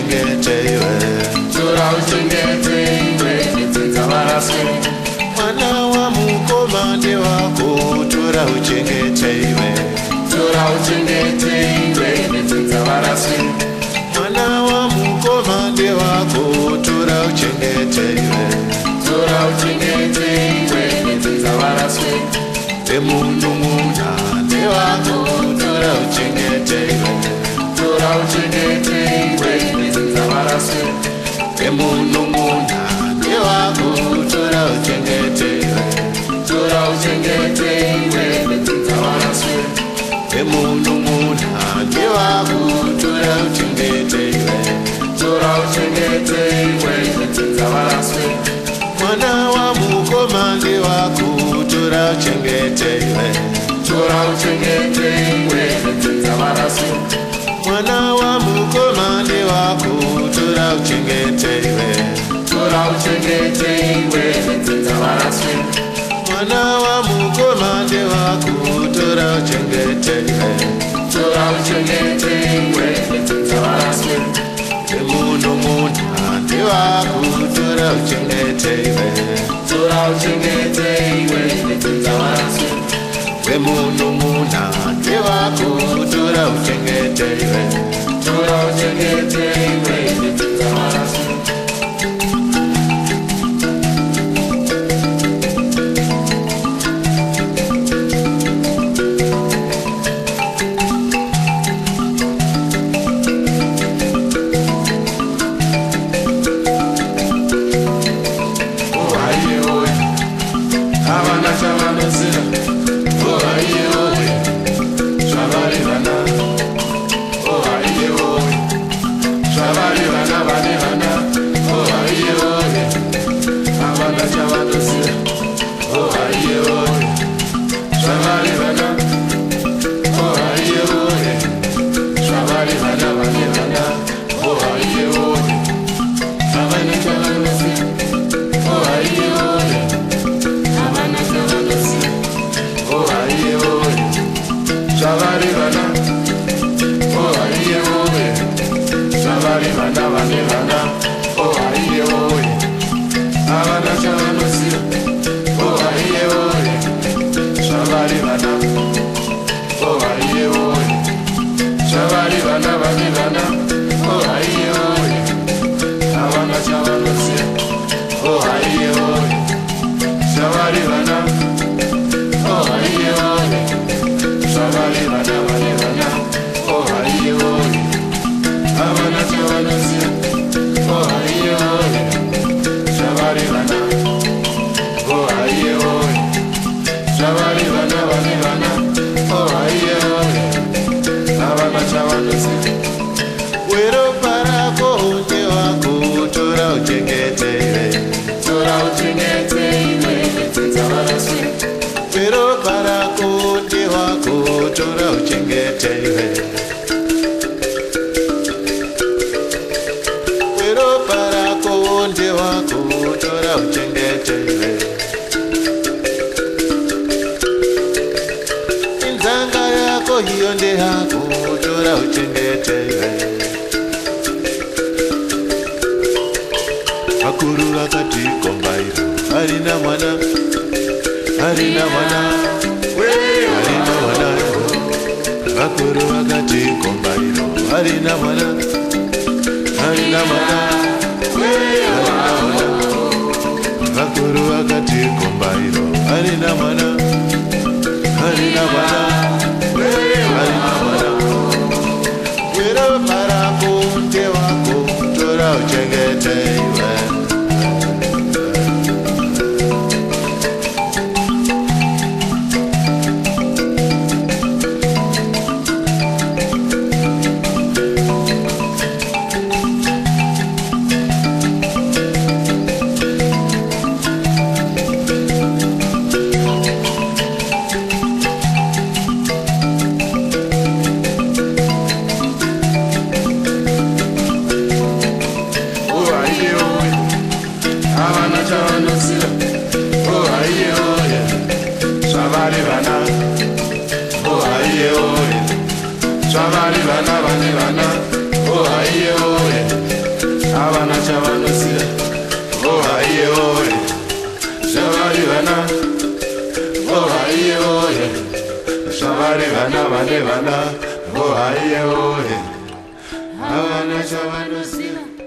uchengeteiwe, tora uchengeteiwe, nedzidza varaswe. mwana wamukoma ndewako, tora uchengeteiwe, tora uchengeteiwe, nedzidza varaswe. mwana wamukoma ndewako, tora uchengeteiwe, tora uchengeteiwe, nedzidza varaswe. emunun'una ndewako, tora uchengeteiwe, tora uchengeteiwe, nedzidza varaswe. emunun'una ndewako, tora uchengeteiwe, tora uchengeteiwe, nedzidza varaswe. emunun'una ndewako, tora uchengeteiwe, tora uchengeteiwe, nedzidza varaswe. mwana wamukoma ndewako, tora uchengeteiwe, tora uchengeteiwe, nedzidza varaswe. mwana wamukoma ndewako, tora uchengeteiwe, tora uchengeteiwe, nedzidza varaswe. mwana wamukoma ndewako, tora uchengeteiwe, tora uchengeteiwe, nedzidza varaswe. emunun'una ndewako, tora uchengeteiwe, tora uchengeteiwe, nedzidza varaswe. emunun'una ndewako, tora uchengeteiwe, tora uchengeteiwe, nedzidza varaswe. Havana chavanoziva, oh haiye owe, zvavari vana, oh haiye owe, zvavari vana vane vana, oh haiye owe, havana chavanoziva, oh haiye owe, zvavari vana, oh haiye owe, zvavari vana vane vana, oh haiye owe, havana chavanoziva, oh haiye owe. Zvavari vana, oh haiye owe, zvavari vana vane vana, oh haiye owe, havana chavanoziva, oh haiye owe, zvavari vana, oh haiye owe, zvavari vana vane vana, oh haiye owe, havana chavanoziva, oh haiye owe, zvavari vana, oh haiye owe. Zvavari vana vane vana, oh haiye owe, havana chavanoziva, oh haiye owe, zvavari vana, oh haiye owe, zvavari vana vane vana, oh haiye owe, havana chavanoziva. weropa rako ndewako, tora uchengeteiwe, tora uchengeteiwe, nedzidza varaswe. weropa rako ndewako, tora uchengeteiwe, weropa rako ndewako, tora uchengeteiwe, inzanga yako hiyo ndeyako, tora uchengeteiwe, vakuru vakati kombairo, harina mwana, harina mwana, harina mwana, vakuru vakati kombairo, harina mwana, harina mwana, harina mwana, vakuru vakati kombairo, harina mwana, harina mwana, harina mwana, weropa rako ndewako, tora uchengeteiwe. Zvavari vana vane vana, oh haiye oye, Shabari vana vane vana, oh aiye oh, havana chavanoziva.